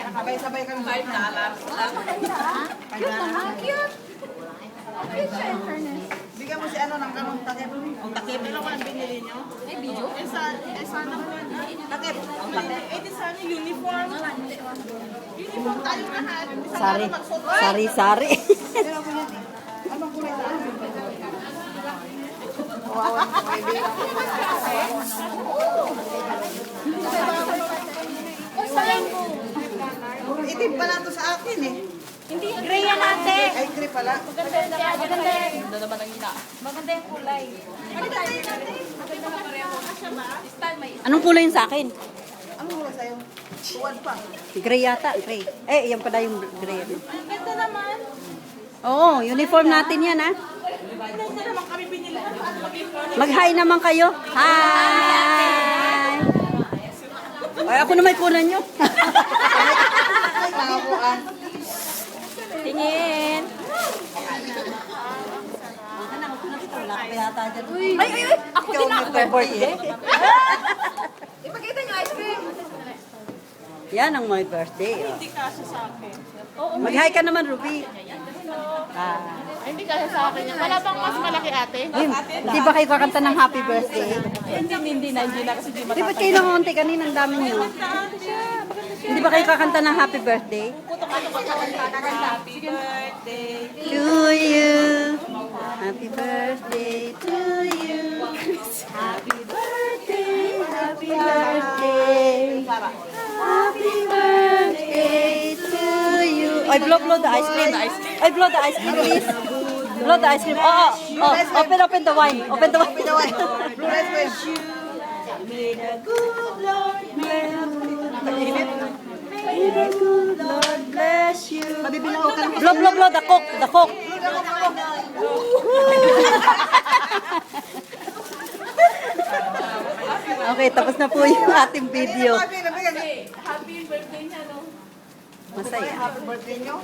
Sabay-sabay kang $5 lang. Cute naman. Cute. Cute siya in fairness. Bigyan mo si ano ng kanong takip. Ang takip. Ano ko ang binili nyo? May video? Sana ko. Takip. Ang takip. Di sana uniform. Uniform tayo lahat. Sari-sari. Pero ako yan eh. Anong kulay na? Kawawa ng kaibigan. Itim pala to sa akin eh. Hindi, gray yan ate. Ay, gray pala. Maganda yan. Ano naman ang ina? Maganda yung kulay. Anong kulay yun sa akin? Anong kulay sa'yo? Tuwad pa. Gray yata, gray. Eh, yan pala yung gray. Ang ganda naman. Oo, uniform natin yan, ha? Mag-hi naman kayo. Hi! Ay, ako na may kunan nyo. Ay, nakakuan. Tingin. Ay, Ako din ako. may birthday. Ipakita niyo ice cream. Yan ang my birthday. Hindi kasi sa akin. Mag-hi ka naman, Ruby. Ay, hindi kasi sa akin. Wala bang mas malaki ate? Hindi ba kayo kakanta ng happy birthday? Hindi na kasi di Di ba kayo nangunti kanina ang dami nyo? Hindi ba kayo kakanta ng happy birthday? Happy birthday. To you. Happy birthday to you. Happy birthday. Happy birthday. Happy birthday to you. Ay, blow the ice cream. Ay, blow the ice cream, please. Blow the ice cream. Oh, open the wine. Open the wine. Blue light wave. May the good Lord bless you. May the good Lord bless you. Mabibilaw ka naman. Blow, the coke, the coke. Okay, tapos na po yung ating video. Happy birthday niya, no? Masaya. Happy birthday nyo.